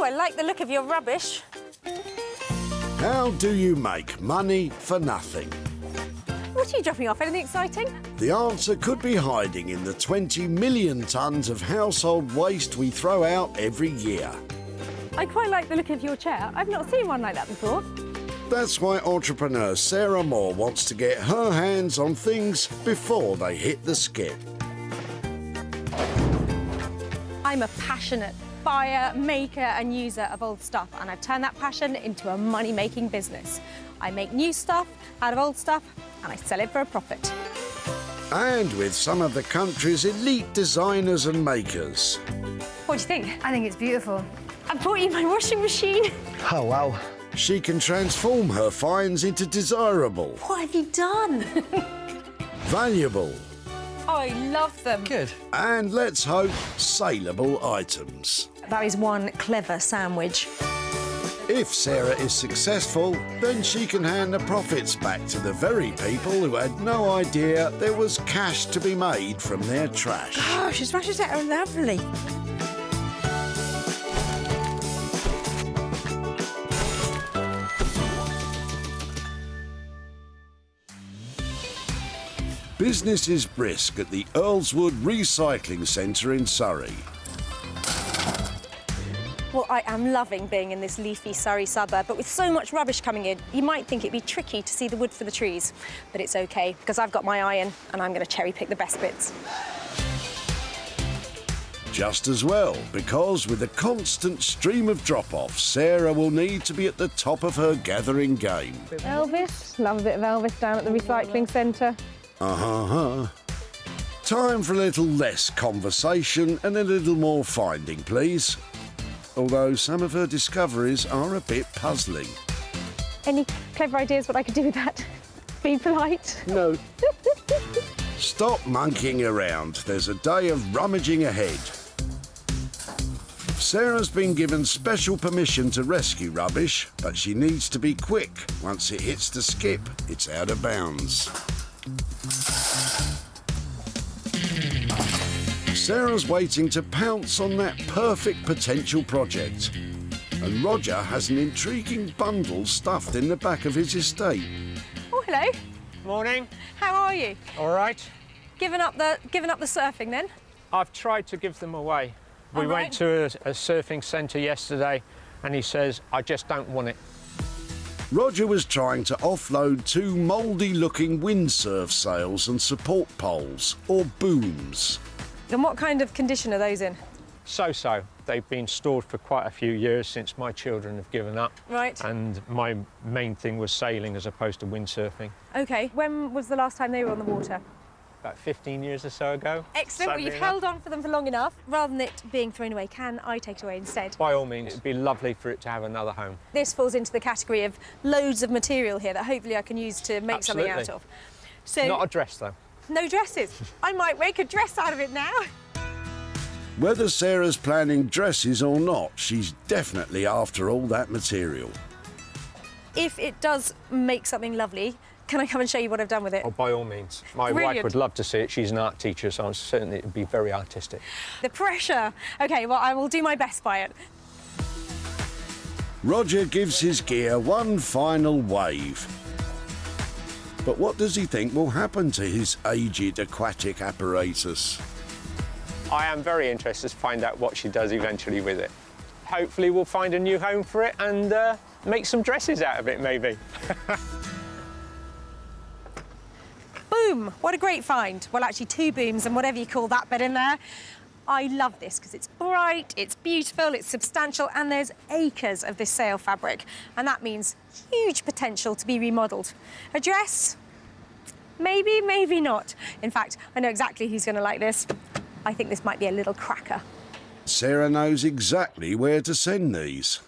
Oh, I like the look of your rubbish. How do you make money for nothing? What are you dropping off? Anything exciting? The answer could be hiding in the 20 million tonnes of household waste we throw out every year. I quite like the look of your chair. I've not seen one like that before. That's why entrepreneur Sarah Moore wants to get her hands on things before they hit the skip. I'm a passionate buyer, maker and user of old stuff, and I've turned that passion into a money-making business. I make new stuff out of old stuff and I sell it for a profit. And with some of the country's elite designers and makers. What do you think? I think it's beautiful. I've brought you my washing machine. Oh, wow. She can transform her finds into desirable, What have you done? valuable, Oh, I love them. Good. and let's hope, saleable items. That is one clever sandwich. If Sarah is successful, then she can hand the profits back to the very people who had no idea there was cash to be made from their trash. Gosh, his rashes are lovely. Business is brisk at the Earlswood Recycling Centre in Surrey. Well, I am loving being in this leafy Surrey suburb, but with so much rubbish coming in, you might think it'd be tricky to see the wood for the trees. But it's OK, because I've got my iron and I'm going to cherry-pick the best bits. Just as well, because with a constant stream of drop-offs, Sarah will need to be at the top of her gathering game. Elvis, love a bit of Elvis down at the recycling centre. Time for a little less conversation and a little more finding, please. Although some of her discoveries are a bit puzzling. Any clever ideas what I could do with that? Be polite. No. Stop monkeying around. There's a day of rummaging ahead. Sarah's been given special permission to rescue rubbish, but she needs to be quick. Once it hits the skip, it's out of bounds. Sarah's waiting to pounce on that perfect potential project. And Roger has an intriguing bundle stuffed in the back of his estate. Oh, hello. Morning. How are you? All right. Giving up the surfing then? I've tried to give them away. We All right. went to a surfing centre yesterday and he says, I just don't want it. Roger was trying to offload two mouldy-looking windsurf sails and support poles, or booms. And what kind of condition are those in? So-so. They've been stored for quite a few years since my children have given up. Right. And my main thing was sailing as opposed to windsurfing. OK. When was the last time they were on the water? About 15 years or so ago. Excellent. Well, sadly you've enough. held on for them for long enough. Rather than it being thrown away, can I take it away instead? By all means, it'd be lovely for it to have another home. This falls into the category of loads of material here that hopefully I can use to make something out Absolutely. of. So, Not a dress, though. no dresses. I might make a dress out of it now. Whether Sarah's planning dresses or not, she's definitely after all that material. If it does make something lovely, can I come and show you what I've done with it? Oh, by all means. My Brilliant. wife would love to see it. She's an art teacher, so I'm certain it would be very artistic. The pressure. OK, well, I will do my best by it. Roger gives his gear one final wave. But what does he think will happen to his aged aquatic apparatus? I am very interested to find out what she does eventually with it. Hopefully we'll find a new home for it and make some dresses out of it, maybe. Boom! What a great find. Well, actually, two booms and whatever you call that bit in there. I love this because it's bright, it's beautiful, it's substantial, and there's acres of this sail fabric. And that means huge potential to be remodelled. A dress? Maybe, maybe not. In fact, I know exactly who's going to like this. I think this might be a little cracker. Sarah knows exactly where to send these.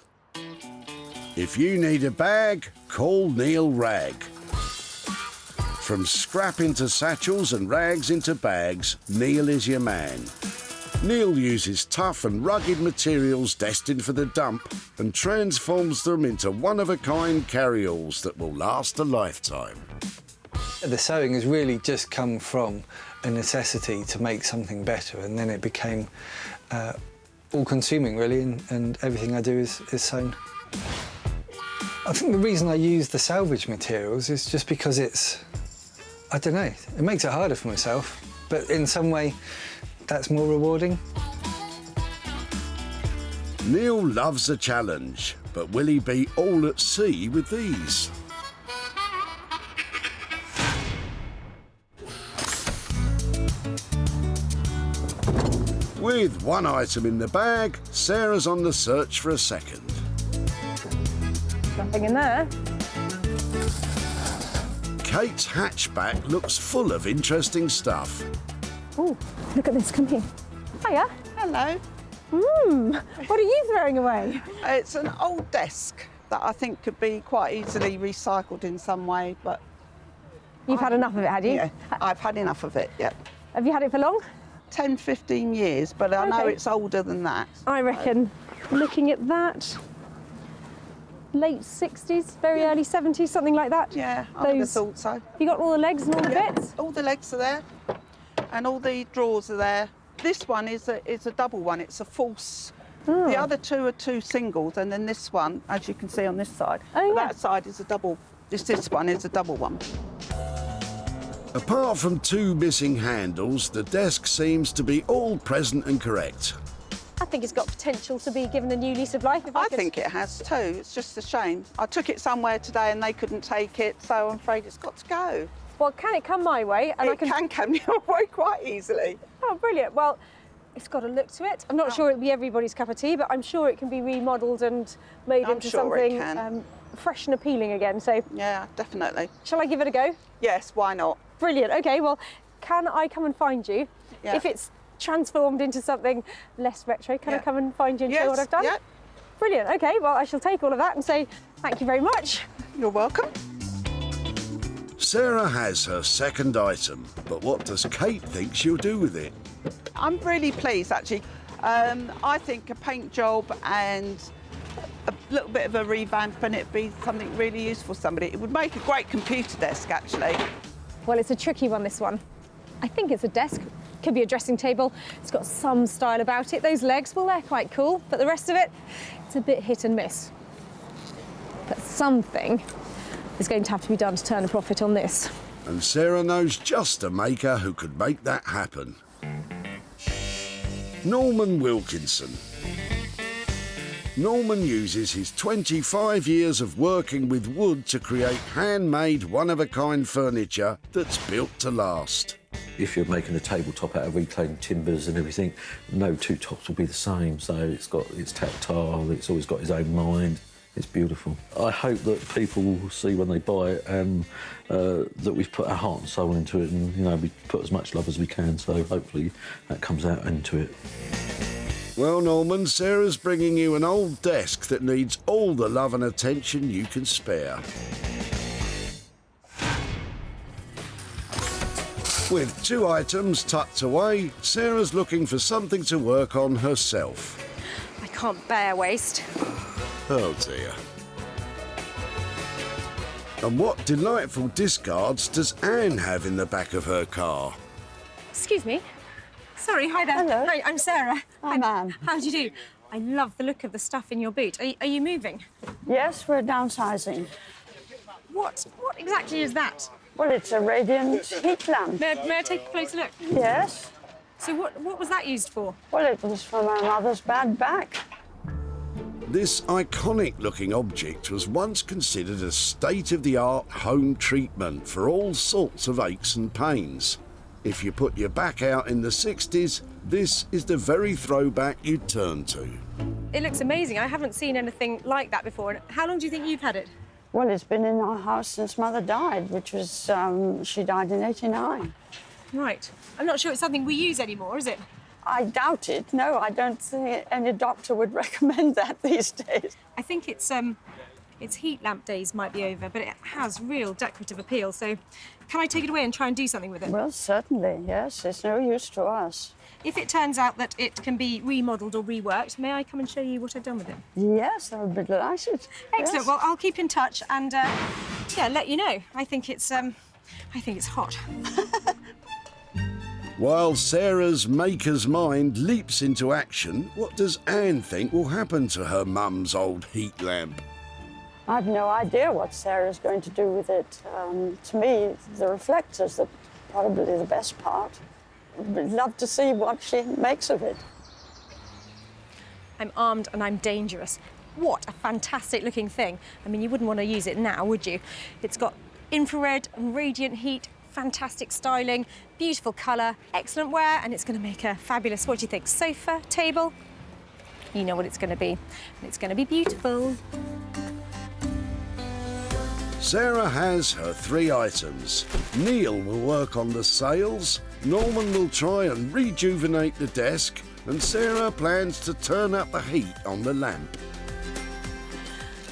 If you need a bag, call Neil Rag. From scrap into satchels and rags into bags, Neil is your man. Neil uses tough and rugged materials destined for the dump and transforms them into one-of-a-kind carry-alls that will last a lifetime. The sewing has really just come from a necessity to make something better, and then it became all-consuming, really, and everything I do is sewn. I think the reason I use the salvage materials is just because I don't know, it makes it harder for myself, but in some way, that's more rewarding. Neil loves a challenge, but will he be all at sea with these? With one item in the bag, Sarah's on the search for a second. Nothing in there. Kate's hatchback looks full of interesting stuff. Oh, look at this, come here. Hiya. Hello. What are you throwing away? It's an old desk that I think could be quite easily recycled in some way, but... You've had enough of it, had you? Yeah, I've had enough of it, yeah. Have you had it for long? 10, 15 years, but I know Okay. it's older than that. I reckon, looking at that, late 60s, very early 70s, something like that. Yeah, I would have thought so. You got all the legs and all the bits? All the legs are there, and all the drawers are there. This one is a double one, it's a false. The other two are two singles, and then this one, as you can see on this side, that side is a double. This one is a double one. Apart from two missing handles, the desk seems to be all present and correct. I think it's got potential to be given a new lease of life. If I could... think it has too. It's just a shame. I took it somewhere today and they couldn't take it, so I'm afraid it's got to go. Well, can it come my way? And It can come your way quite easily. Oh, brilliant. Well, it's got a look to it. I'm not sure it'll be everybody's cup of tea, but I'm sure it can be remodelled and made into something fresh and appealing again. So, yeah, definitely. Shall I give it a go? Yes, why not? Brilliant. OK, well, can I come and find you? Yeah. If it's transformed into something less retro, can I come and find you and show what I've done? Yeah. Brilliant. OK, well, I shall take all of that and say thank you very much. You're welcome. Sarah has her second item, but what does Kate think she'll do with it? I'm really pleased, actually. I think a paint job and a little bit of a revamp and it'd be something really useful for somebody. It would make a great computer desk, actually. Well, it's a tricky one, this one. I think it's a desk. Could be a dressing table. It's got some style about it. Those legs, well, they're quite cool, but the rest of it, it's a bit hit and miss. But something is going to have to be done to turn a profit on this. And Sarah knows just a maker who could make that happen. Norman Wilkinson. Norman uses his 25 years of working with wood to create handmade, one-of-a-kind furniture that's built to last. If you're making a tabletop out of reclaimed timbers and everything, no two tops will be the same. So it's tactile, it's always got its own mind. It's beautiful. I hope that people will see when they buy it that we've put our heart and soul into it, and we put as much love as we can. So hopefully that comes out into it. Well, Norman, Sarah's bringing you an old desk that needs all the love and attention you can spare. With two items tucked away, Sarah's looking for something to work on herself. I can't bear waste. Oh dear. And what delightful discards does Anne have in the back of her car? Excuse me. Sorry, hi there. Hello. Hi, I'm Sarah. I'm Anne. How do you do? I love the look of the stuff in your boot. Are you moving? Yes, we're downsizing. What exactly is that? Well, it's a radiant heat lamp. May I take a closer look? Yes. So what was that used for? Well, it was for my mother's bad back. This iconic-looking object was once considered a state-of-the-art home treatment for all sorts of aches and pains. If you put your back out in the 60s, this is the very throwback you'd turn to. It looks amazing. I haven't seen anything like that before. And how long do you think you've had it? Well, it's been in our house since Mother died, which was, she died in '89. Right. I'm not sure it's something we use anymore, is it? I doubt it. No, I don't think any doctor would recommend that these days. I think its heat lamp days might be over, but it has real decorative appeal. So can I take it away and try and do something with it? Well, certainly, yes. It's no use to us. If it turns out that it can be remodelled or reworked, may I come and show you what I've done with it? Yes, I would be delighted. Excellent. Yes. Well, I'll keep in touch and let you know. I think it's hot. While Sarah's maker's mind leaps into action, what does Anne think will happen to her mum's old heat lamp? I've no idea what Sarah's going to do with it. To me, the reflectors are probably the best part. I'd love to see what she makes of it. I'm armed and I'm dangerous. What a fantastic looking thing. I mean, you wouldn't want to use it now, would you? It's got infrared and radiant heat, fantastic styling, beautiful colour, excellent wear, and it's going to make a fabulous, what do you think, sofa, table? You know what it's going to be. And it's going to be beautiful. Sarah has her 3 items. Neil will work on the sails, Norman will try and rejuvenate the desk, and Sarah plans to turn up the heat on the lamp.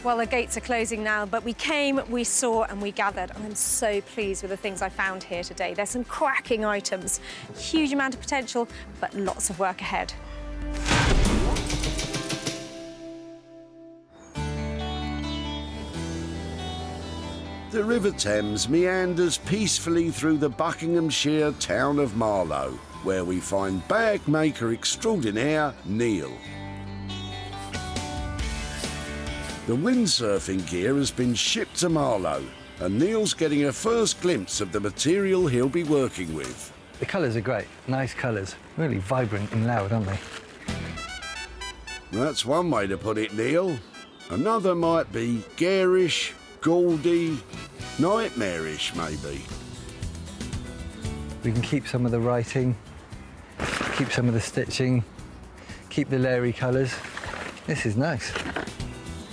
Well, the gates are closing now, but we came, we saw, and we gathered, and I'm so pleased with the things I found here today. There's some cracking items, huge amount of potential, but lots of work ahead. The River Thames meanders peacefully through the Buckinghamshire town of Marlow, where we find bag maker extraordinaire Neil. The windsurfing gear has been shipped to Marlow, and Neil's getting a first glimpse of the material he'll be working with. The colours are great, nice colours, really vibrant and loud, aren't they? That's one way to put it, Neil. Another might be garish, gaudy, nightmarish, maybe. We can keep some of the writing, keep some of the stitching, keep the layering colours. This is nice.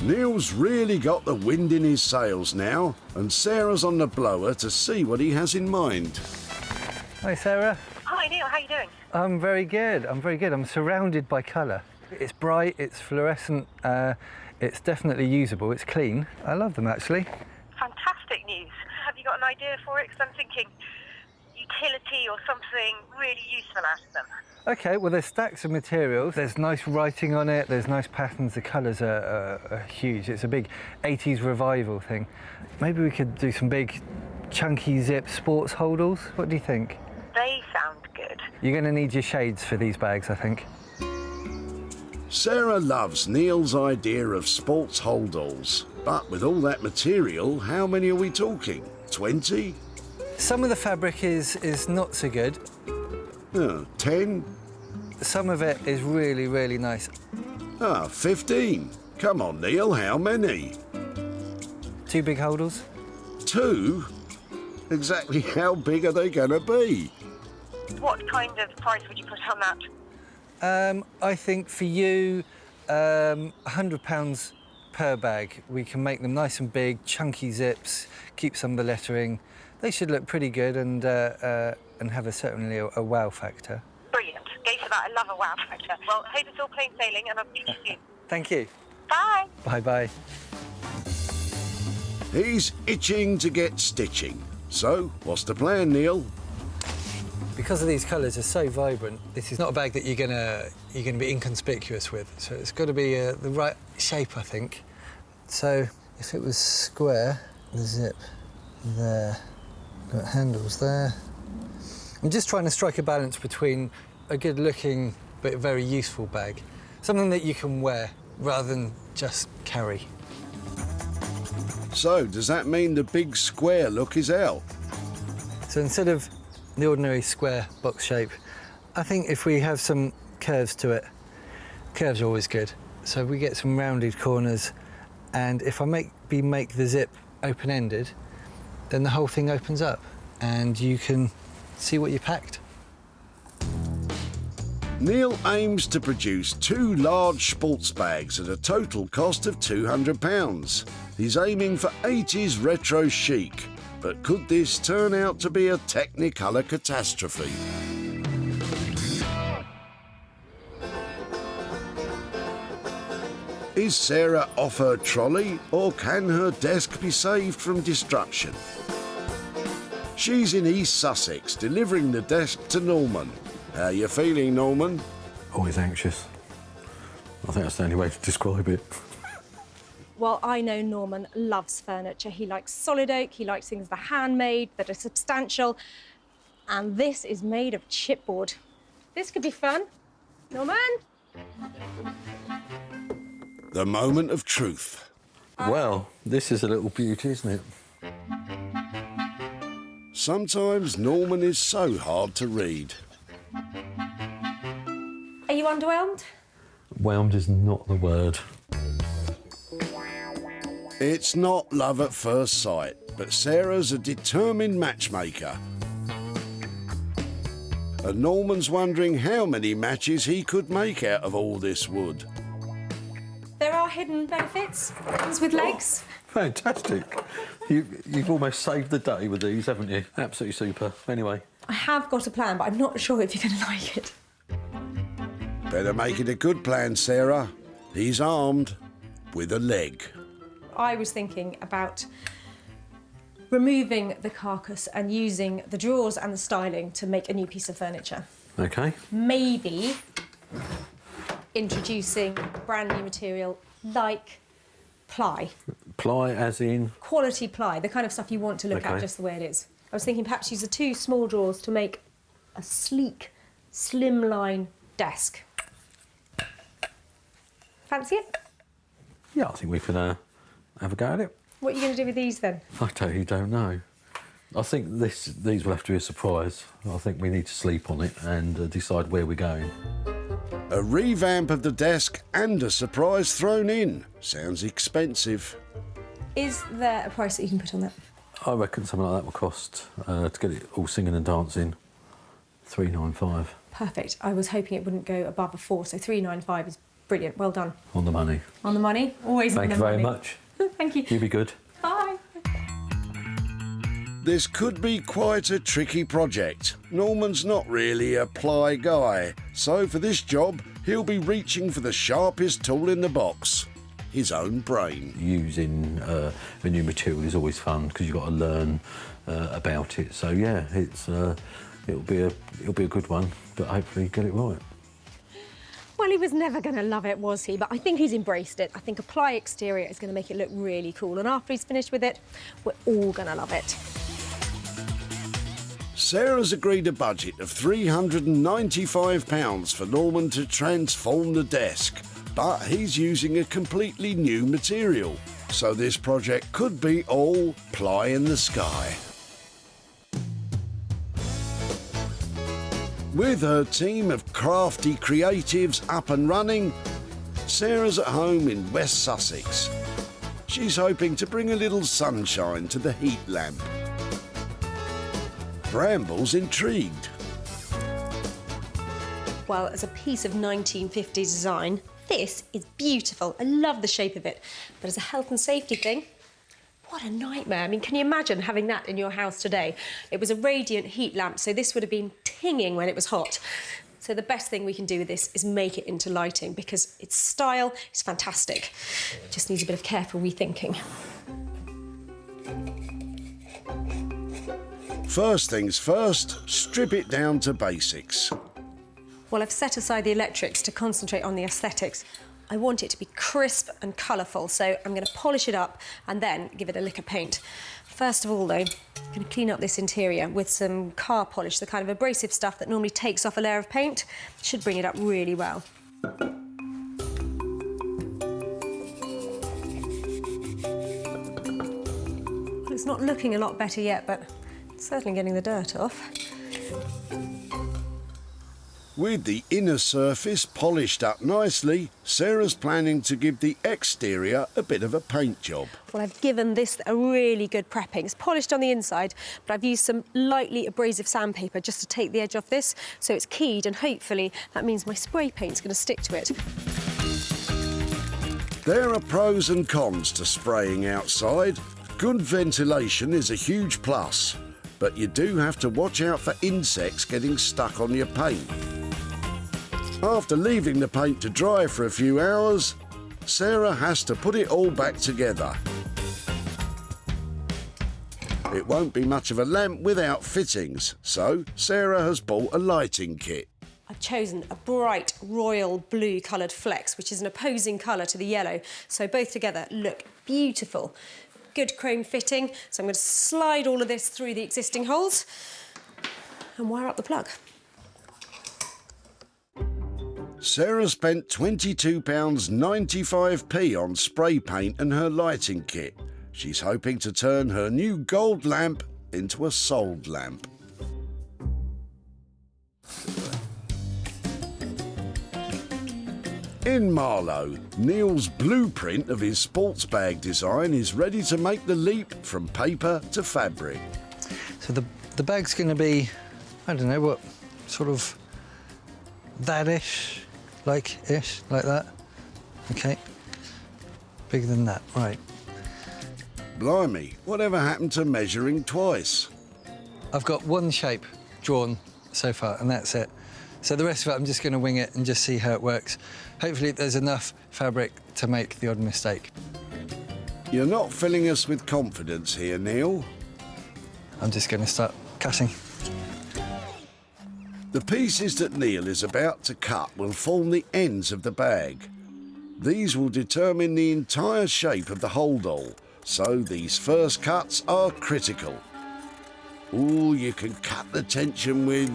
Neil's really got the wind in his sails now, and Sarah's on the blower to see what he has in mind. Hi, Sarah. Hi, Neil, how you doing? I'm very good, I'm surrounded by colour. It's bright, it's fluorescent, it's definitely usable, it's clean. I love them, actually. Fantastic news. Have you got an idea for it? Because I'm thinking utility or something really useful out of them. OK, well, there's stacks of materials. There's nice writing on it, there's nice patterns, the colours are huge. It's a big 80s revival thing. Maybe we could do some big, chunky zip sports holdalls. What do you think? They sound good. You're going to need your shades for these bags, I think. Sarah loves Neil's idea of sports holdalls, but with all that material, how many are we talking? 20? Some of the fabric is not so good. 10? Some of it is really, really nice. 15. Come on, Neil, how many? 2 big holdalls. 2? Exactly how big are they going to be? What kind of price would you put on that? I think for you, £100 per bag. We can make them nice and big, chunky zips, keep some of the lettering. They should look pretty good and have certainly a wow factor. Brilliant. Go for that. I love a wow factor. Well, I hope it's all plain sailing, and I'll see you soon. Thank you. Bye. Bye-bye. He's itching to get stitching. So, what's the plan, Neil? Because of these colours are so vibrant, this is not a bag that you're gonna be inconspicuous with. So it's got to be the right shape, I think. So if it was square, the zip there, got handles there. I'm just trying to strike a balance between a good-looking but very useful bag, something that you can wear rather than just carry. So, does that mean the big square look is out? So instead of the ordinary square box shape, I think if we have some curves to it, curves are always good. So we get some rounded corners, and if I make the zip open-ended, then the whole thing opens up and you can see what you packed. Neil aims to produce 2 large sports bags at a total cost of £200. He's aiming for 80s retro chic, but could this turn out to be a Technicolor catastrophe? Is Sarah off her trolley, or can her desk be saved from destruction? She's in East Sussex, delivering the desk to Norman. How you feeling, Norman? Always anxious. I think that's the only way to describe it. Well, I know Norman loves furniture. He likes solid oak, he likes things that are handmade, that are substantial. And this is made of chipboard. This could be fun. Norman? The moment of truth. Well, this is a little beauty, isn't it? Sometimes Norman is so hard to read. Are you underwhelmed? Whelmed is not the word. It's not love at first sight, but Sarah's a determined matchmaker. And Norman's wondering how many matches he could make out of all this wood. There are hidden benefits. Ones with legs. Fantastic. You've almost saved the day with these, haven't you? Absolutely super. Anyway. I have got a plan, but I'm not sure if you're going to like it. Better make it a good plan, Sarah. He's armed with a leg. I was thinking about removing the carcass and using the drawers and the styling to make a new piece of furniture. OK. Maybe introducing a brand new material like ply. Ply as in? Quality ply, the kind of stuff you want to look at just the way it is. I was thinking perhaps use the two small drawers to make a sleek, slimline desk. Fancy it? Yeah, I think we can have a go at it. What are you going to do with these then? I totally don't know. I think these will have to be a surprise. I think we need to sleep on it and decide where we're going. A revamp of the desk and a surprise thrown in. Sounds expensive. Is there a price that you can put on that? I reckon something like that will cost, to get it all singing and dancing, $395. Perfect. I was hoping it wouldn't go above a 4, so 395 is brilliant. Well done. On the money. On the money? Always on the money. Thank you very much. Thank you. You be good. Bye. This could be quite a tricky project. Norman's not really a ply guy, so for this job, he'll be reaching for the sharpest tool in the box, his own brain. Using a new material is always fun because you've got to learn about it. So yeah, it'll be a good one, but hopefully get it right. Well, he was never going to love it, was he? But I think he's embraced it. I think a ply exterior is going to make it look really cool. And after he's finished with it, we're all going to love it. Sarah's agreed a budget of £395 for Norman to transform the desk, but he's using a completely new material. So this project could be all ply in the sky. With her team of crafty creatives up and running, Sarah's at home in West Sussex. She's hoping to bring a little sunshine to the heat lamp. Bramble's intrigued. Well, as a piece of 1950s design, this is beautiful. I love the shape of it. But as a health and safety thing, what a nightmare. I mean, can you imagine having that in your house today? It was a radiant heat lamp, so this would have been tinging when it was hot. So the best thing we can do with this is make it into lighting because its style is fantastic. It just needs a bit of careful rethinking. First things first, strip it down to basics. Well, I've set aside the electrics to concentrate on the aesthetics. I want it to be crisp and colourful, so I'm going to polish it up and then give it a lick of paint. First of all, though, I'm going to clean up this interior with some car polish, the kind of abrasive stuff that normally takes off a layer of paint. Should bring it up really well. Well, it's not looking a lot better yet, but it's certainly getting the dirt off. With the inner surface polished up nicely, Sarah's planning to give the exterior a bit of a paint job. Well, I've given this a really good prepping. It's polished on the inside, but I've used some lightly abrasive sandpaper just to take the edge off this, so it's keyed, and hopefully that means my spray paint's going to stick to it. There are pros and cons to spraying outside. Good ventilation is a huge plus, but you do have to watch out for insects getting stuck on your paint. After leaving the paint to dry for a few hours, Sarah has to put it all back together. It won't be much of a lamp without fittings, so Sarah has bought a lighting kit. I've chosen a bright royal blue coloured flex, which is an opposing colour to the yellow, so both together look beautiful. Good chrome fitting, so I'm going to slide all of this through the existing holes. and wire up the plug. Sarah spent £22.95 on spray paint and her lighting kit. She's hoping to turn her new gold lamp into a sold lamp. In Marlow, Neil's blueprint of his sports bag design is ready to make the leap from paper to fabric. So the bag's going to be, I don't know, what, sort of that-ish, like that. OK. Bigger than that, right. Blimey, whatever happened to measuring twice? I've got one shape drawn so far, and that's it. So the rest of it, I'm just going to wing it and just see how it works. Hopefully there's enough fabric to make the odd mistake. You're not filling us with confidence here, Neil. I'm just going to start cutting. The pieces that Neil is about to cut will form the ends of the bag. These will determine the entire shape of the holdall, so these first cuts are critical. Ooh, you can cut the tension with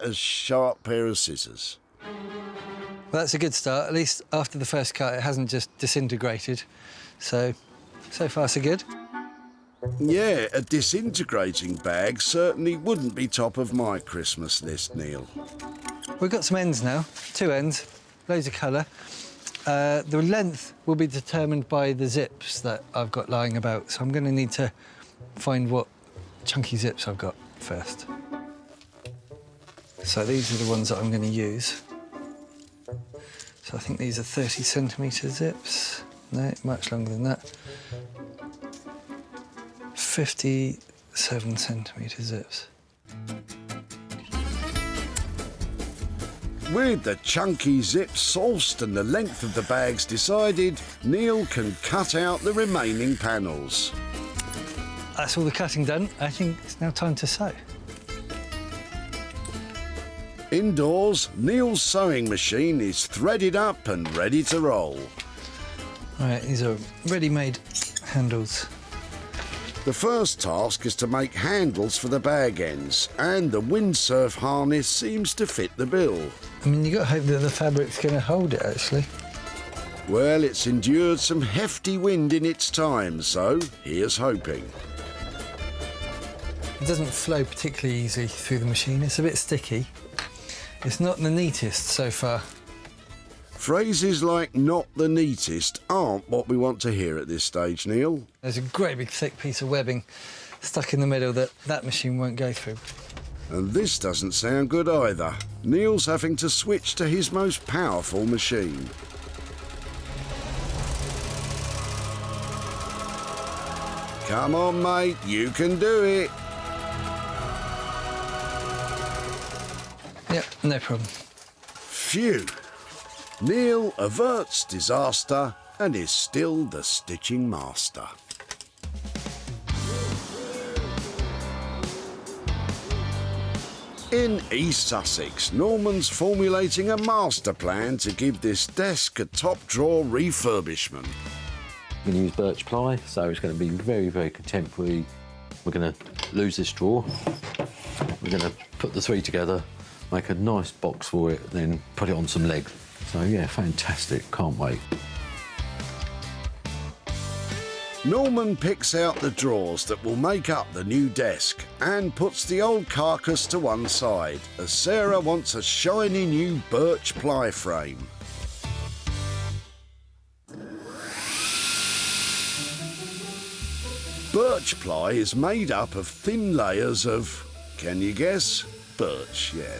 a sharp pair of scissors. Well, that's a good start. At least after the first cut, it hasn't just disintegrated. So far, so good. Yeah, a disintegrating bag certainly wouldn't be top of my Christmas list, Neil. We've got some ends now, 2 ends, loads of colour. The length will be determined by the zips that I've got lying about, so I'm going to need to find what chunky zips I've got first. So these are the ones that I'm going to use. So I think these are 30cm zips. No, much longer than that. 57cm zips. With the chunky zips sourced and the length of the bags decided, Neil can cut out the remaining panels. That's all the cutting done. I think it's now time to sew. Indoors, Neil's sewing machine is threaded up and ready to roll. Right, these are ready-made handles. The first task is to make handles for the bag ends, and the Windsurf harness seems to fit the bill. I mean, you've got to hope that the fabric's going to hold it, actually. Well, it's endured some hefty wind in its time, so here's hoping. It doesn't flow particularly easily through the machine. It's a bit sticky. It's not the neatest so far. Phrases like "not the neatest" aren't what we want to hear at this stage, Neil. There's a great big thick piece of webbing stuck in the middle that machine won't go through. And this doesn't sound good either. Neil's having to switch to his most powerful machine. Come on, mate, you can do it. Yep, no problem. Phew. Neil averts disaster and is still the stitching master. In East Sussex, Norman's formulating a master plan to give this desk a top-drawer refurbishment. We're going to use birch ply, so it's going to be very, very contemporary. We're going to lose this drawer. We're going to put the 3 together, make a nice box for it, then put it on some legs. So, yeah, fantastic. Can't wait. Norman picks out the drawers that will make up the new desk and puts the old carcass to one side, as Sarah wants a shiny new birch ply frame. Birch ply is made up of thin layers of, can you guess? Birch, yeah.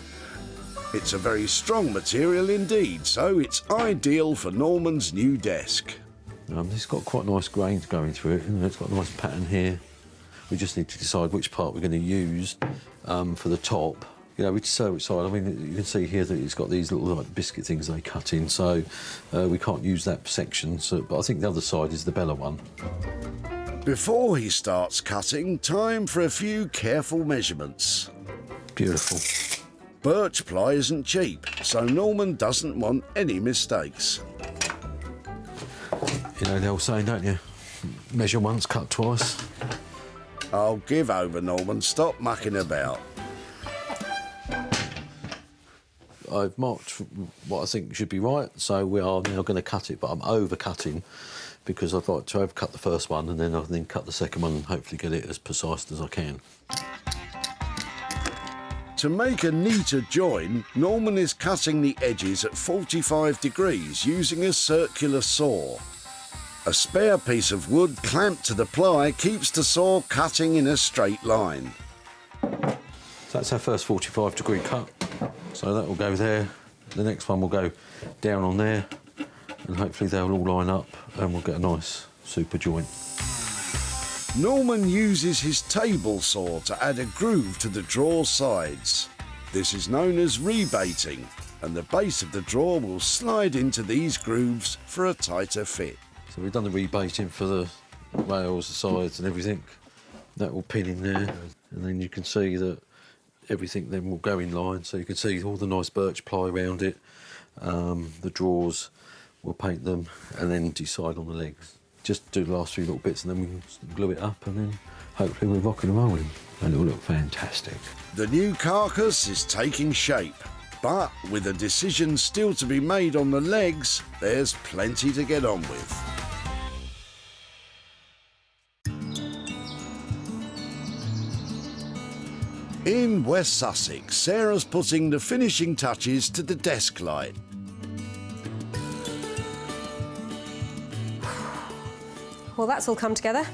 It's a very strong material indeed, so it's ideal for Norman's new desk. It's got quite nice grains going through it. It's got a nice pattern here. We just need to decide which part we're going to use for the top. You know, we sew which side. I mean, you can see here that it's got these little like biscuit things they cut in, so we can't use that section. So, but I think the other side is the Bella one. Before he starts cutting, time for a few careful measurements. Beautiful. Birch ply isn't cheap, so Norman doesn't want any mistakes. You know the old saying, don't you? Measure once, cut twice. I'll give over, Norman. Stop mucking about. I've marked what I think should be right, so we are now going to cut it, but I'm over-cutting because I'd like to overcut the first one and then I'll then cut the second one and hopefully get it as precise as I can. To make a neater join, Norman is cutting the edges at 45 degrees using a circular saw. A spare piece of wood clamped to the ply keeps the saw cutting in a straight line. So that's our first 45-degree cut. So that will go there. The next one will go down on there, and hopefully they'll all line up and we'll get a nice super joint. Norman uses his table saw to add a groove to the drawer sides. This is known as rebating, and the base of the drawer will slide into these grooves for a tighter fit. So we've done the rebating for the rails, the sides and everything. That will pin in there, and then you can see that everything then will go in line, so you can see all the nice birch ply around it. The drawers, we'll paint them and then decide on the legs. Just do the last few little bits and then we can glue it up and then hopefully we're rocking and rolling. And it'll look fantastic. The new carcass is taking shape, but with a decision still to be made on the legs, there's plenty to get on with. In West Sussex, Sarah's putting the finishing touches to the desk light. Well, that's all come together.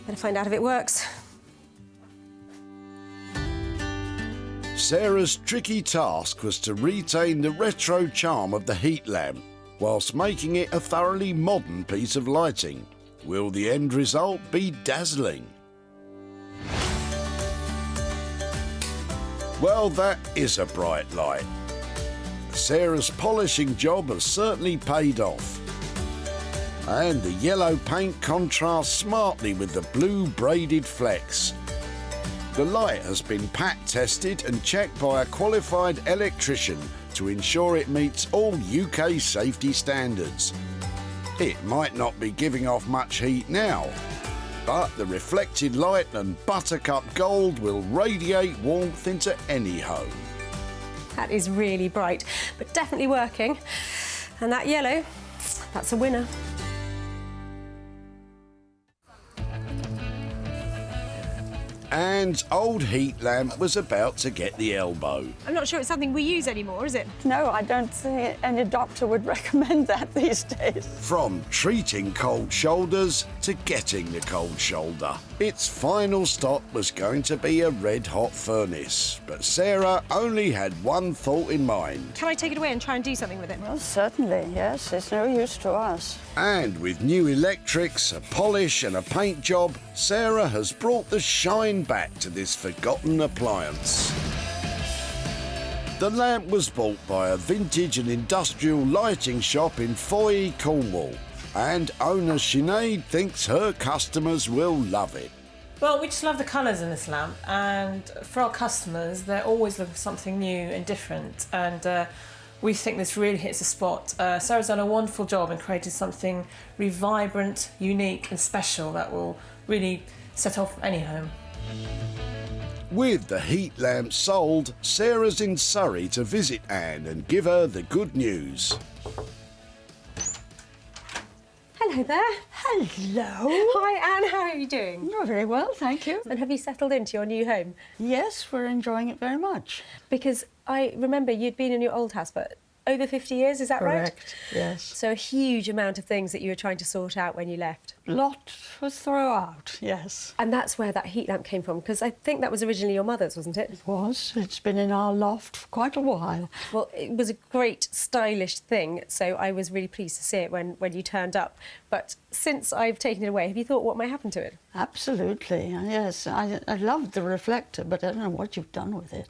Better find out if it works. Sarah's tricky task was to retain the retro charm of the heat lamp, whilst making it a thoroughly modern piece of lighting. Will the end result be dazzling? Well, that is a bright light. Sarah's polishing job has certainly paid off. And the yellow paint contrasts smartly with the blue braided flecks. The light has been pack tested and checked by a qualified electrician to ensure it meets all UK safety standards. It might not be giving off much heat now, but the reflected light and buttercup gold will radiate warmth into any home. That is really bright, but definitely working. And that yellow, that's a winner. And old heat lamp was about to get the elbow. I'm not sure it's something we use anymore, is it? No, I don't think any doctor would recommend that these days. From treating cold shoulders to getting the cold shoulder. Its final stop was going to be a red-hot furnace, but Sarah only had one thought in mind. Can I take it away and try and do something with it? Well, certainly, yes. It's no use to us. And with new electrics, a polish and a paint job, Sarah has brought the shine back to this forgotten appliance. The lamp was bought by a vintage and industrial lighting shop in Foy, Cornwall, and owner Sinead thinks her customers will love it. Well, we just love the colours in this lamp, and for our customers, they're always looking for something new and different, and we think this really hits the spot. Sarah's done a wonderful job in creating something really vibrant, unique and special that will really set off any home. With the heat lamp sold, Sarah's in Surrey to visit Anne and give her the good news. Hello there. Hello. Hi, Anne. How are you doing? Not very well, thank you. And have you settled into your new home? Yes, we're enjoying it very much. Because I remember you'd been in your old house for over 50 years, is that right? Correct, yes. So a huge amount of things that you were trying to sort out when you left. Lot was thrown out, yes. And that's where that heat lamp came from, because I think that was originally your mother's, wasn't it? It was. It's been in our loft for quite a while. Well, it was a great, stylish thing, so I was really pleased to see it when you turned up. But since I've taken it away, have you thought what might happen to it? Absolutely, yes. I loved the reflector, but I don't know what you've done with it.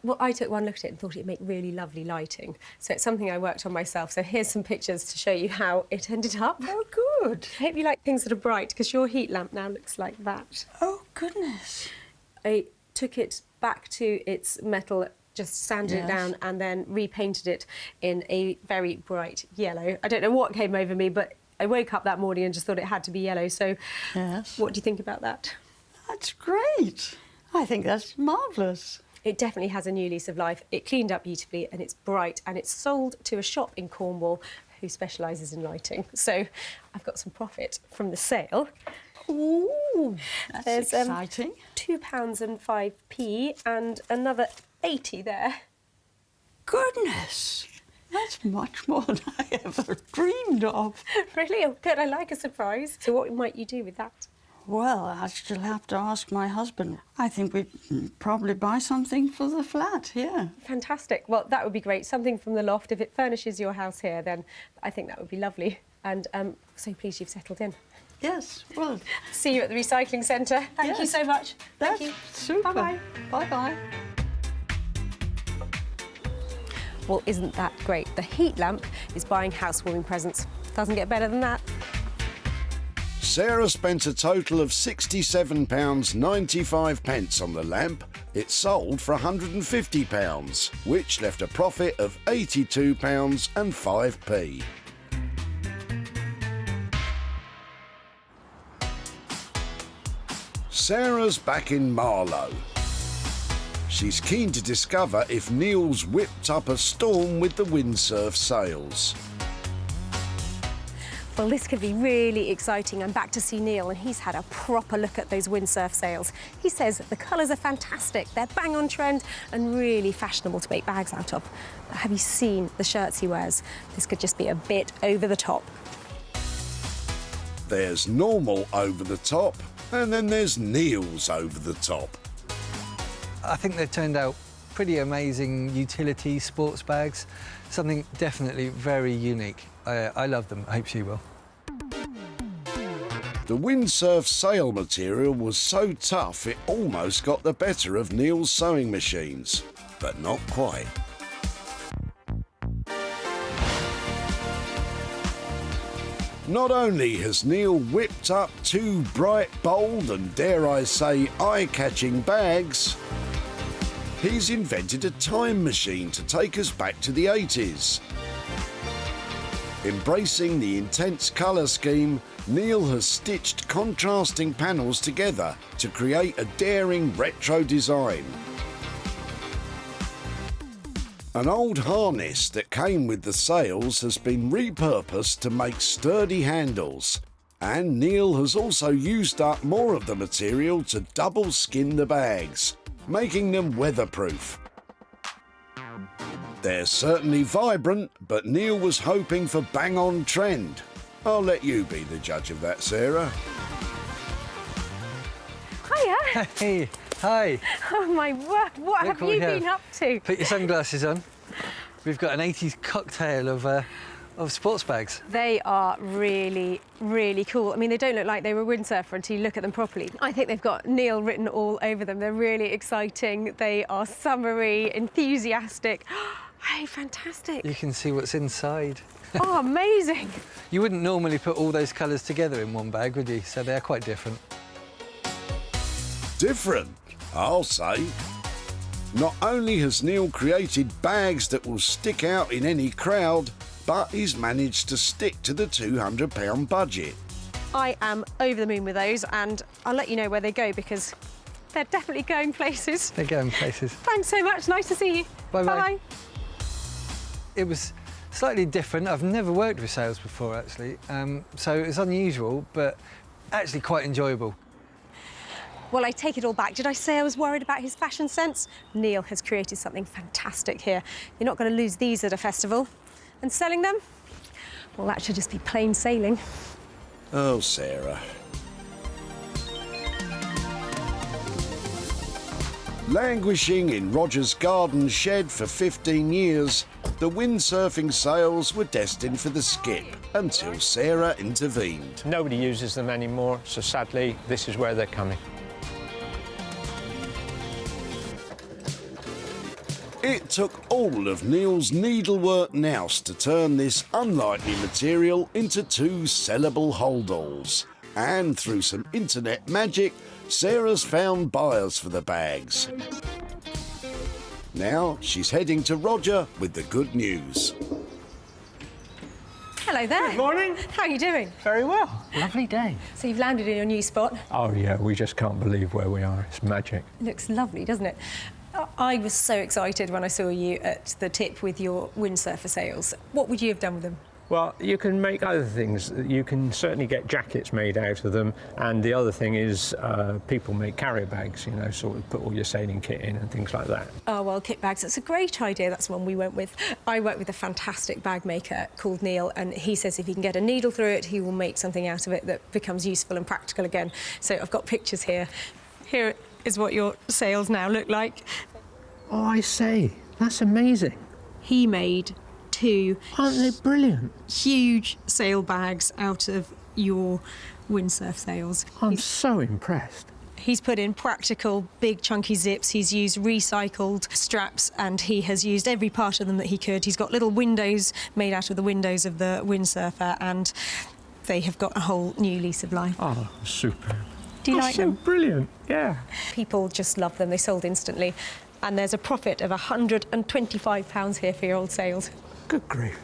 Well, I took one look at it and thought it'd make really lovely lighting. So it's something I worked on myself. So here's some pictures to show you how it ended up. Oh, good. I hope you like things that are bright, because your heat lamp now looks like that. Oh, goodness. I took it back to its metal, just sanded it down and then repainted it in a very bright yellow. I don't know what came over me, but I woke up that morning and just thought it had to be yellow. So yes. What do you think about that? That's great. I think that's marvellous. It definitely has a new lease of life. It cleaned up beautifully and it's bright, and it's sold to a shop in Cornwall who specialises in lighting. So I've got some profit from the sale. Ooh, that's There's exciting. £2.05 and another 80 there. Goodness, that's much more than I ever dreamed of. Really? Oh, good. I like a surprise. So what might you do with that? Well, I still have to ask my husband. I think we'd probably buy something for the flat, yeah. Fantastic. Well, that would be great. Something from the loft. If it furnishes your house here, then I think that would be lovely. And so pleased you've settled in. Yes, well... See you at the recycling centre. Thank you so much. That's Thank you. super. Bye-bye. Bye-bye. Well, isn't that great? The heat lamp is buying housewarming presents. Doesn't get better than that. Sarah spent a total of £67.95 on the lamp. It sold for £150, which left a profit of £82.05. Sarah's back in Marlow. She's keen to discover if Neil's whipped up a storm with the Windsurf sales. Well, this could be really exciting. I'm back to see Neil, and he's had a proper look at those Windsurf sales. He says the colours are fantastic, they're bang on trend and really fashionable to make bags out of. But have you seen the shirts he wears? This could just be a bit over the top. There's normal over the top, and then there's Neil's over the top. I think they've turned out pretty amazing utility sports bags. Something definitely very unique. I love them. I hope she will. The Windsurf sail material was so tough it almost got the better of Neil's sewing machines, but not quite. Not only has Neil whipped up two bright, bold and, dare I say, eye-catching bags, he's invented a time machine to take us back to the 80s. Embracing the intense colour scheme, Neil has stitched contrasting panels together to create a daring retro design. An old harness that came with the sails has been repurposed to make sturdy handles, and Neil has also used up more of the material to double skin the bags, making them weatherproof. They're certainly vibrant, but Neil was hoping for bang-on trend. I'll let you be the judge of that, Sarah. Hiya. Hey, hi. Oh, my word. What have you been up to? Put your sunglasses on. We've got an 80s cocktail of sports bags. They are really, really cool. I mean, they don't look like they were Windsurfer until you look at them properly. I think they've got Neil written all over them. They're really exciting. They are summery, enthusiastic. Hey, fantastic. You can see what's inside. Oh, amazing. You wouldn't normally put all those colours together in one bag, would you? So they're quite different. Different, I'll say. Not only has Neil created bags that will stick out in any crowd, but he's managed to stick to the £200 budget. I am over the moon with those, and I'll let you know where they go because they're definitely going places. They're going places. Thanks so much. Nice to see you. Bye-bye. Bye. It was slightly different. I've never worked with sales before, actually, so it was unusual, but actually quite enjoyable. Well, I take it all back. Did I say I was worried about his fashion sense? Neil has created something fantastic here. You're not going to lose these at a festival. And selling them? Well, that should just be plain sailing. Oh, Sarah. Languishing in Roger's garden shed for 15 years, the windsurfing sales were destined for the skip until Sarah intervened. Nobody uses them anymore, so sadly, this is where they're coming. It took all of Neil's needlework nous to turn this unlikely material into two sellable holdalls. And through some internet magic, Sarah's found buyers for the bags. Now she's heading to Roger with the good news. Hello there. Good morning. How are you doing? Very well. Lovely day. So you've landed in your new spot. Oh, yeah, we just can't believe where we are. It's magic. It looks lovely, doesn't it? I was so excited when I saw you at the tip with your windsurfer sails. What would you have done with them? Well, you can make other things. You can certainly get jackets made out of them, and the other thing is people make carrier bags, you know, sort of put all your sailing kit in and things like that. Oh, well, kit bags, that's a great idea. That's the one we went with. I work with a fantastic bag maker called Neil, and he says if he can get a needle through it, he will make something out of it that becomes useful and practical again. So I've got pictures here. Here is what your sails now look like. Oh, I see. That's amazing. He made 2 Aren't they brilliant? huge sail bags out of your windsurf sails. I'm so impressed. He's put in practical, big, chunky zips. He's used recycled straps, and he has used every part of them that he could. He's got little windows made out of the windows of the windsurfer, and they have got a whole new lease of life. Oh, super. Do you like them? Brilliant, yeah. People just love them. They sold instantly. And there's a profit of £125 here for your old sails. Good grief.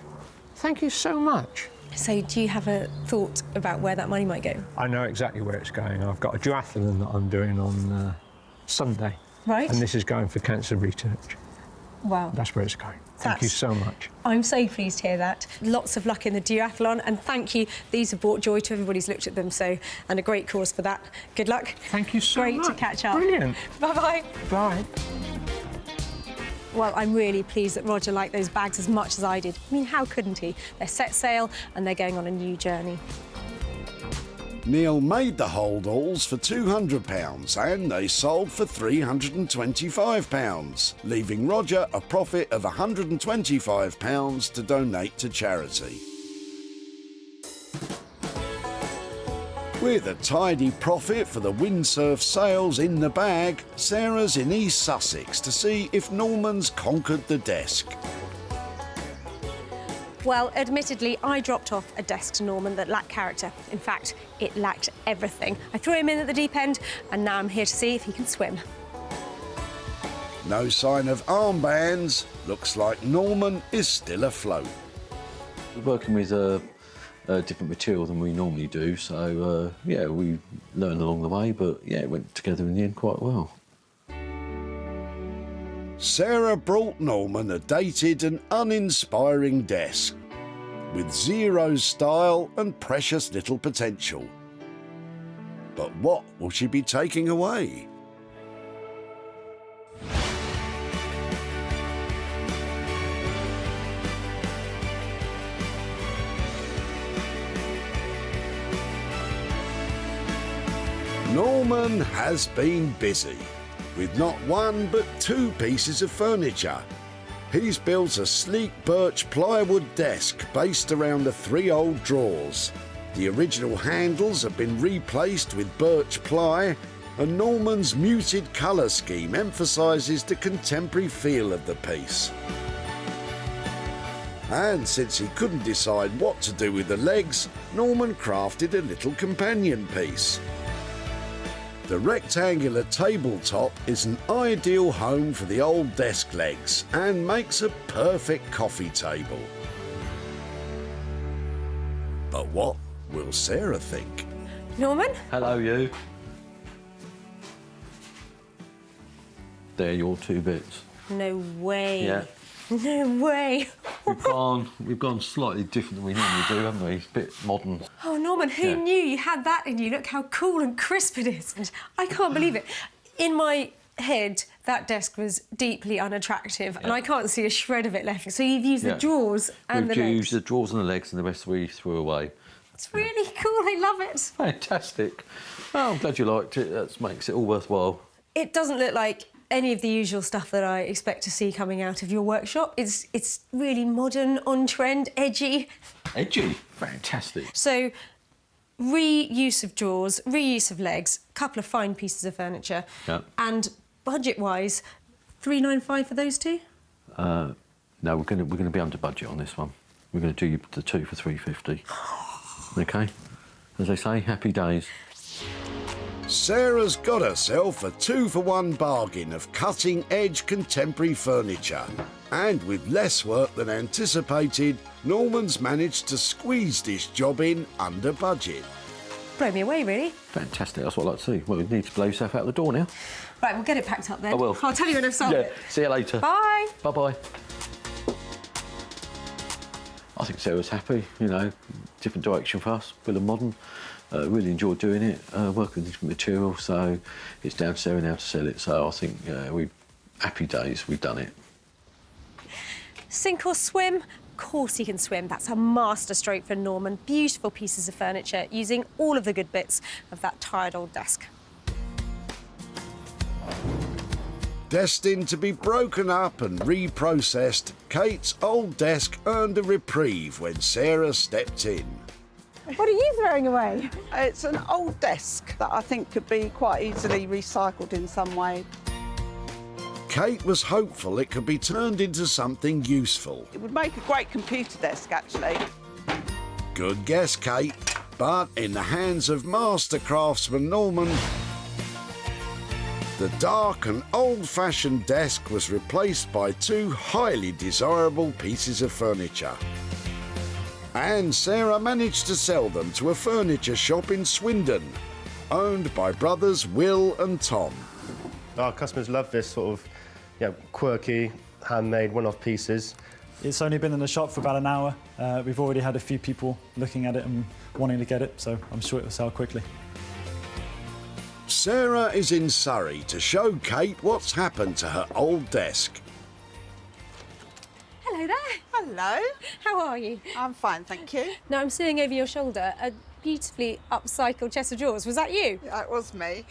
Thank you so much. So do you have a thought about where that money might go? I know exactly where it's going. I've got a duathlon that I'm doing on Sunday. Right. And this is going for cancer research. Wow. That's where it's going. Thank you so much. I'm so pleased to hear that. Lots of luck in the duathlon, and thank you. These have brought joy to everybody who's looked at them, so, and a great cause for that. Good luck. Thank you so much. Great to catch up. Brilliant. Bye-bye. Bye. Well, I'm really pleased that Roger liked those bags as much as I did. I mean, how couldn't he? They're set sail and they're going on a new journey. Neil made the holdalls for £200 and they sold for £325, leaving Roger a profit of £125 to donate to charity. With a tidy profit for the windsurf sails in the bag, Sarah's in East Sussex to see if Norman's conquered the desk. Well, admittedly, I dropped off a desk to Norman that lacked character. In fact, it lacked everything. I threw him in at the deep end, and now I'm here to see if he can swim. No sign of armbands. Looks like Norman is still afloat. We're working with a different material than we normally do, so yeah, we learned along the way, but yeah, it went together in the end quite well. Sarah brought Norman a dated and uninspiring desk with zero style and precious little potential. But what will she be taking away? Norman has been busy, with not one but 2 pieces of furniture. He's built a sleek birch plywood desk based around the 3 old drawers. The original handles have been replaced with birch ply, and Norman's muted colour scheme emphasises the contemporary feel of the piece. And since he couldn't decide what to do with the legs, Norman crafted a little companion piece. The rectangular tabletop is an ideal home for the old desk legs and makes a perfect coffee table. But what will Sarah think? Norman? Hello, you. They're your 2 bits. No way. Yeah. No way. We've gone slightly different than we normally do, haven't we? It's a bit modern. Oh, Norman, who knew you had that in you? Look how cool and crisp it is. And I can't believe it. In my head, that desk was deeply unattractive, and I can't see a shred of it left. So you've used the drawers and the legs. We've used the drawers and the legs, and the rest we threw away. It's really cool. I love it. Fantastic. Oh, I'm glad you liked it. That makes it all worthwhile. It doesn't look like any of the usual stuff that I expect to see coming out of your workshop. It's really modern, on-trend, edgy. Edgy? Fantastic. So, reuse of drawers, reuse of legs, a couple of fine pieces of furniture, and budget-wise, $395 for those 2? No, we're going to be under budget on this one. We're going to do the 2 for $350. OK? As they say, happy days. Sarah's got herself a 2-for-1 bargain of cutting-edge contemporary furniture. And with less work than anticipated, Norman's managed to squeeze this job in under budget. Blow me away, really. Fantastic, that's what I like to see. Well, you need to blow yourself out the door now. Right, we'll get it packed up then. I will. I'll tell you when I've sold it. See you later. Bye. Bye-bye. I think Sarah's happy, you know, different direction for us, Bill and Modern. Really enjoyed doing it, working with different materials, so it's down to Sarah now to sell it. So I think happy days, we've done it. Sink or swim? Of course he can swim. That's a master stroke for Norman. Beautiful pieces of furniture using all of the good bits of that tired old desk. Destined to be broken up and reprocessed, Kate's old desk earned a reprieve when Sarah stepped in. What are you throwing away? It's an old desk that I think could be quite easily recycled in some way. Kate was hopeful it could be turned into something useful. It would make a great computer desk, actually. Good guess, Kate. But in the hands of master craftsman Norman, the dark and old-fashioned desk was replaced by two highly desirable pieces of furniture. And Sarah managed to sell them to a furniture shop in Swindon, owned by brothers Will and Tom. Our customers love this sort of quirky, handmade, one-off pieces. It's only been in the shop for about an hour. We've already had a few people looking at it and wanting to get it, so I'm sure it will sell quickly. Sarah is in Surrey to show Kate what's happened to her old desk. Hello there. Hello. How are you? I'm fine, thank you. Now, I'm seeing over your shoulder a beautifully upcycled chest of drawers. Was that you? Yeah, it was me.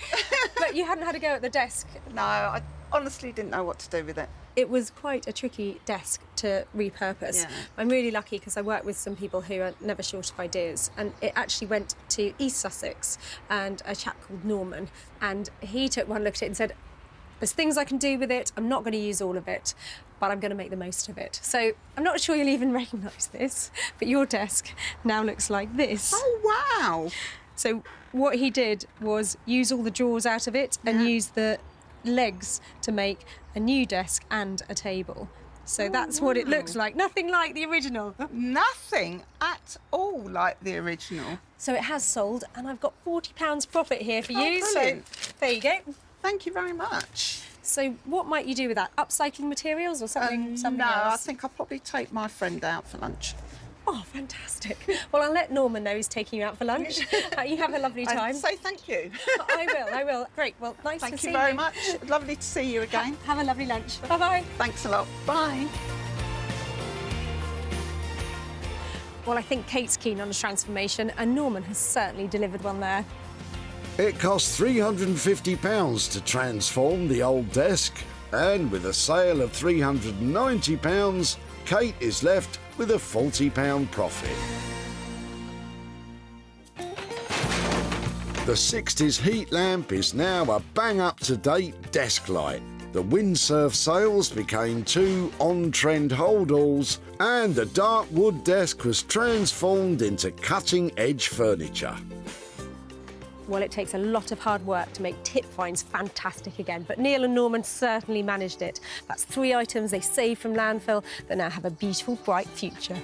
But you hadn't had a go at the desk. No, I honestly didn't know what to do with it. It was quite a tricky desk to repurpose. Yeah. I'm really lucky because I work with some people who are never short of ideas, and it actually went to East Sussex and a chap called Norman, and he took one look at it and said, there's things I can do with it, I'm not going to use all of it, but I'm going to make the most of it. So I'm not sure you'll even recognise this, but your desk now looks like this. Oh, wow. So what he did was use all the drawers out of it and use the legs to make a new desk and a table. So that's what it looks like. Nothing like the original. Nothing at all like the original. So it has sold, and I've got £40 profit here for you. Brilliant. So there you go. Thank you very much. So what might you do with that? Upcycling materials or something else? No, I think I'll probably take my friend out for lunch. Oh, fantastic. Well, I'll let Norman know he's taking you out for lunch. You have a lovely time. And say thank you. I will. Great. Well, nice to see you. Thank you very much. Lovely to see you again. Have a lovely lunch. Bye-bye. Thanks a lot. Bye. Well, I think Kate's keen on a transformation, and Norman has certainly delivered one there. It cost £350 to transform the old desk, and with a sale of £390, Kate is left with a £40 profit. The 60s heat lamp is now a bang-up-to-date desk light. The Windsurf sails became two on-trend holdalls, and the dark wood desk was transformed into cutting-edge furniture. Well, it takes a lot of hard work to make tip finds fantastic again, but Neil and Norman certainly managed it. That's 3 items they saved from landfill that now have a beautiful, bright future.